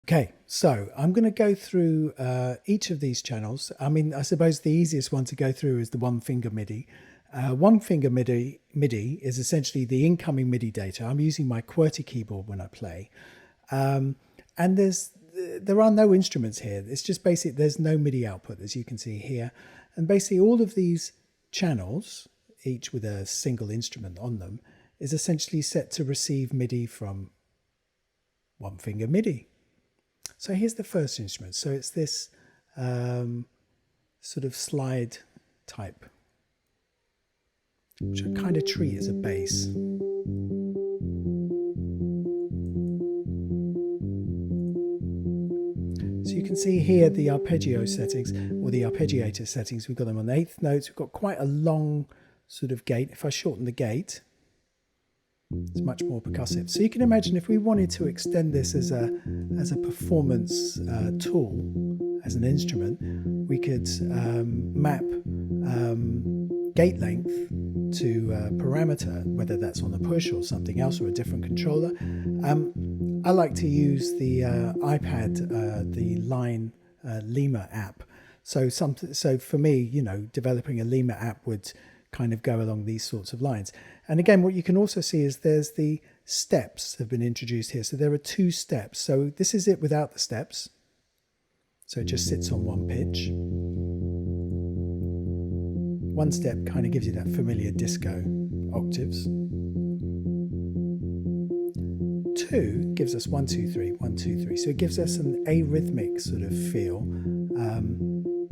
Okay, so I'm going to go through each of these channels. I mean, I suppose the easiest one to go through is the one finger MIDI. One finger MIDI is essentially the incoming MIDI data. I'm using my QWERTY keyboard when I play. And there are no instruments here. It's just basic. There's no MIDI output, as you can see here. And basically all of these channels, each with a single instrument on them, is essentially set to receive MIDI from one finger MIDI. So here's the first instrument. So it's this sort of slide type, which I kind of treat as a bass. So you can see here the arpeggio settings, or the arpeggiator settings. We've got them on eighth notes. We've got quite a long sort of gate. If I shorten the gate, it's much more percussive. So you can imagine if we wanted to extend this as a performance tool, as an instrument, we could map gate length to a parameter, whether that's on the push or something else or a different controller. I like to use the iPad, the Line Lima app. So for me, you know, developing a Lima app would kind of go along these sorts of lines. And again, what you can also see is there's the steps have been introduced here. So there are 2 steps. So this is it without the steps. So it just sits on one pitch. One step kind of gives you that familiar disco octaves. 2 gives us 1, 2, 3, 1, 2, 3. So it gives us an arrhythmic sort of feel.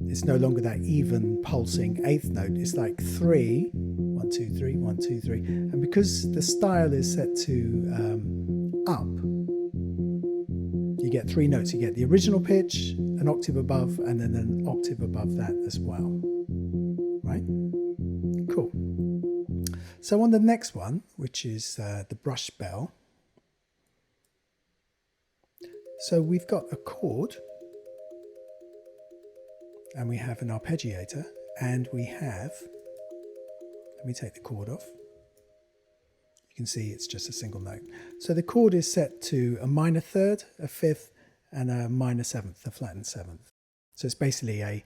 It's no longer that even pulsing eighth note. It's like 3, 1, 2, 3, 1, 2, 3. And because the style is set to up, you get 3 notes. You get the original pitch, an octave above, and then an octave above that as well. Right? Cool. So on the next one, which is the brush bell. So we've got a chord, and we have an arpeggiator, and we have, let me take the chord off. You can see it's just a single note. So the chord is set to a minor third, a fifth, and a minor seventh, a flattened seventh. So it's basically a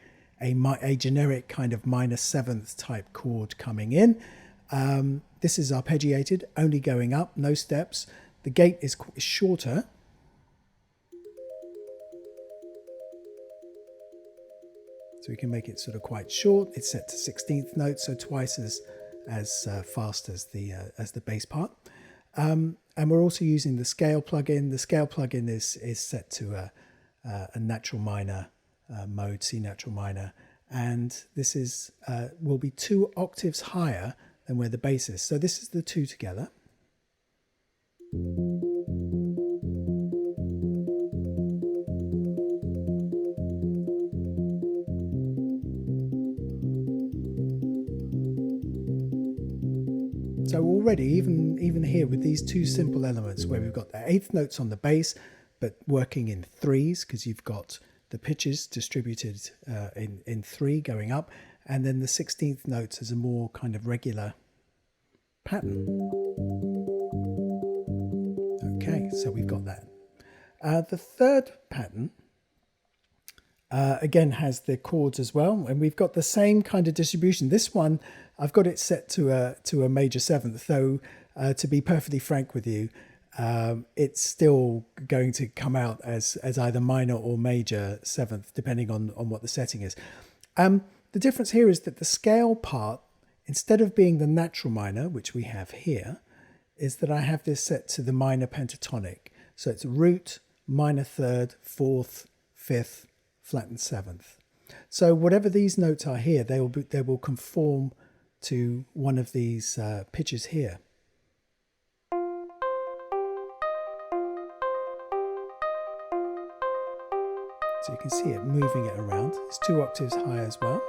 generic kind of minor seventh type chord coming in. This is arpeggiated, only going up, no steps. The gate is shorter. So we can make it sort of quite short. It's set to 16th notes, so twice as fast as the bass part. And we're also using the scale plugin. The scale plugin is set to a natural minor mode, C natural minor, and this is will be 2 octaves higher than where the bass is. So this is the 2 together. So already, even here with these 2 simple elements where we've got the eighth notes on the bass, but working in 3s because you've got the pitches distributed in 3 going up, and then the 16th notes as a more kind of regular pattern. Okay, so we've got that. The third pattern again has the chords as well, and we've got the same kind of distribution. This one I've got it set to a major seventh, though to be perfectly frank with you, it's still going to come out as either minor or major seventh, depending on what the setting is. The difference here is that the scale part, instead of being the natural minor, which we have here, is that I have this set to the minor pentatonic. So it's root, minor third, fourth, fifth, flattened seventh. So whatever these notes are here, they will conform to one of these pitches here. So you can see it moving it around. It's 2 octaves high as well.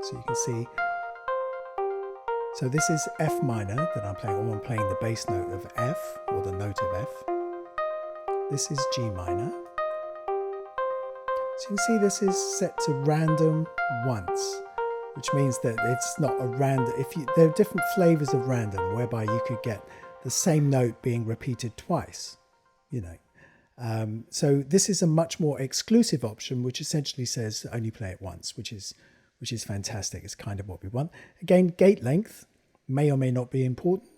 So you can see, so this is F minor that I'm playing, or I'm playing the bass note of F, or the note of F. This is G minor. So you can see this is set to random once, which means that it's not a random, there are different flavors of random, whereby you could get the same note being repeated twice, you know. So this is a much more exclusive option, which essentially says only play it once, which is fantastic. It's kind of what we want. Again, gate length may or may not be important.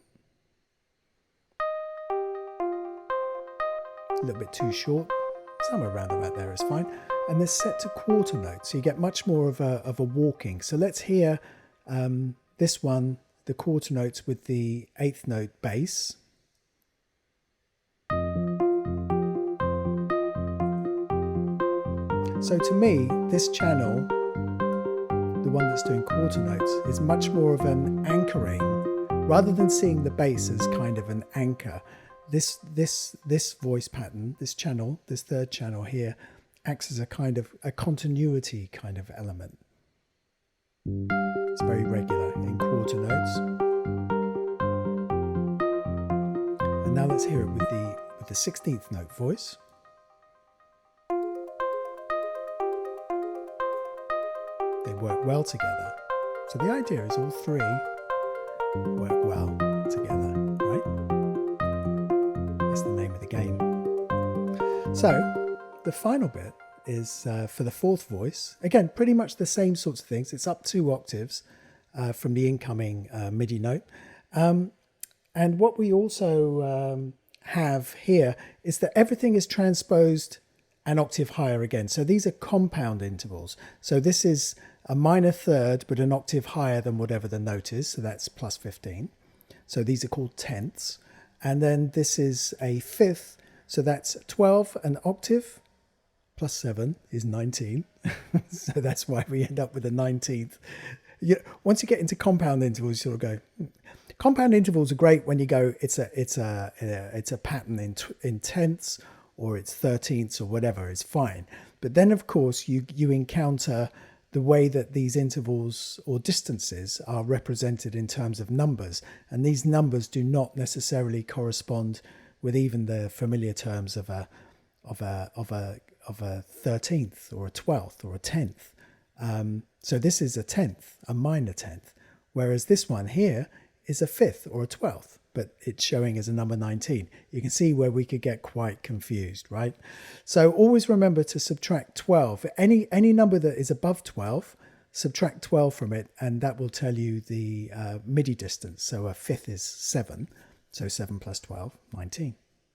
A little bit too short, somewhere around about there is fine. And they're set to quarter notes, so you get much more of a walking. So let's hear this one, the quarter notes with the eighth note bass. So to me, this channel, the one that's doing quarter notes, is much more of an anchoring, rather than seeing the bass as kind of an anchor. This voice pattern, this channel, this third channel here, acts as a kind of a continuity kind of element. It's very regular in quarter notes. And now let's hear it with the 16th note voice. They work well together. So the idea is all three work well together, right? That's the name of the game. So the final bit is for the fourth voice. Again, pretty much the same sorts of things. It's up 2 octaves from the incoming MIDI note. And what we also have here is that everything is transposed an octave higher again. So these are compound intervals. So this is a minor third, but an octave higher than whatever the note is. So that's plus 15. So these are called tenths. And then this is a fifth. So that's 12, an octave, plus 7 is 19. So that's why we end up with a 19th. Once you get into compound intervals, you sort of go, compound intervals are great when you go, it's a pattern in tenths, or it's 13ths, or whatever, is fine. But then, of course, you encounter the way that these intervals or distances are represented in terms of numbers. And these numbers do not necessarily correspond with even the familiar terms of a 13th or a 12th or a 10th. So this is a 10th, a minor 10th, whereas this one here is a 5th or a 12th, but it's showing as a number 19. You can see where we could get quite confused, right? So always remember to subtract 12. Any number that is above 12, subtract 12 from it, and that will tell you the MIDI distance. So a 5th is 7, so 7 plus 12, 19.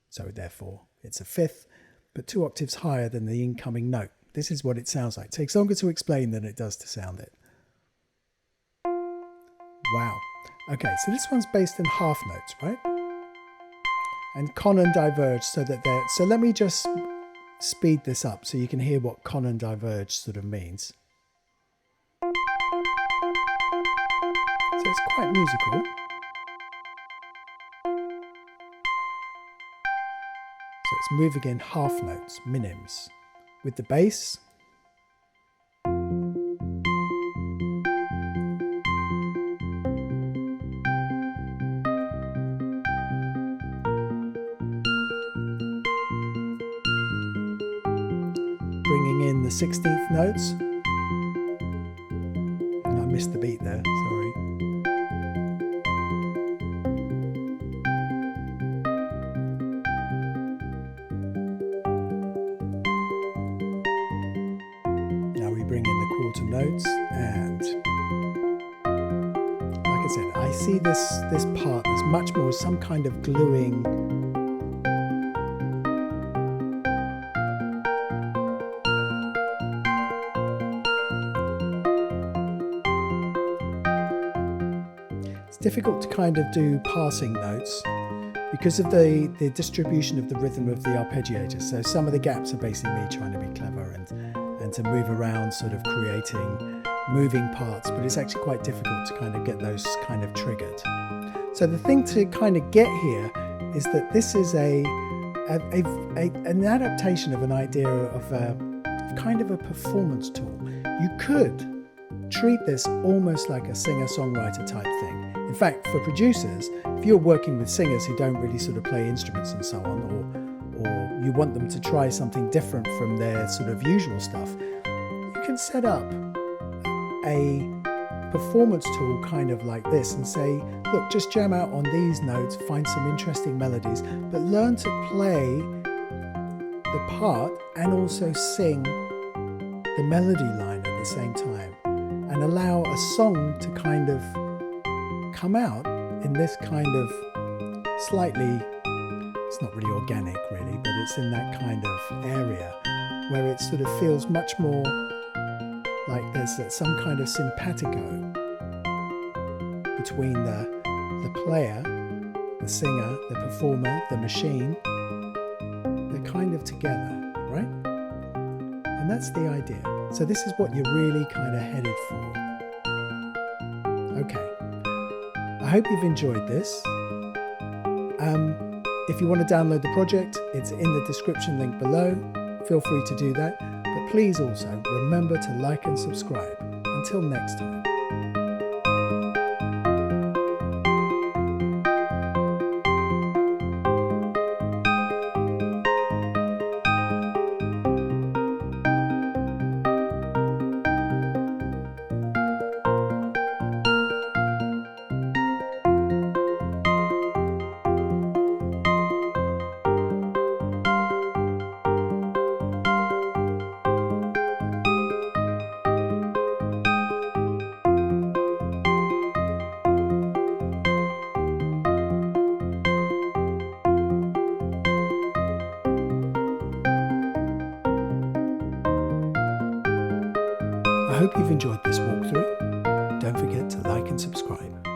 So therefore it's a 5th, but 2 octaves higher than the incoming note. This is what it sounds like. It takes longer to explain than it does to sound it. Wow. Okay, so this one's based in half notes, right? And con and diverge, so that they're... So let me just speed this up so you can hear what con and diverge sort of means. So it's quite musical. So it's moving in half notes, minims, with the bass. Bringing in the 16th notes. And I missed the beat there, sorry. Bring in the quarter notes, and like I said, I see this part as much more some kind of gluing it's difficult to kind of do passing notes because of the distribution of the rhythm of the arpeggiators. So some of the gaps are basically me trying to be clever and to move around, sort of creating moving parts, but it's actually quite difficult to kind of get those kind of triggered. So the thing to kind of get here is that this is an adaptation of an idea of kind of a performance tool. You could treat this almost like a singer-songwriter type thing. In fact, for producers, if you're working with singers who don't really sort of play instruments and so on, or you want them to try something different from their sort of usual stuff, you can set up a performance tool kind of like this and say, look, just jam out on these notes, find some interesting melodies, but learn to play the part and also sing the melody line at the same time, and allow a song to kind of come out in this kind of slightly, it's not really organic really, but it's in that kind of area where it sort of feels much more like there's some kind of simpatico between the player, the singer, the performer, the machine. They're kind of together, right? And that's the idea. So this is what you're really kind of headed for. Okay. I hope you've enjoyed this. If you want to download the project, it's in the description link below. Feel free to do that. But please also remember to like and subscribe. Until next time. I hope you've enjoyed this walkthrough. Don't forget to like and subscribe.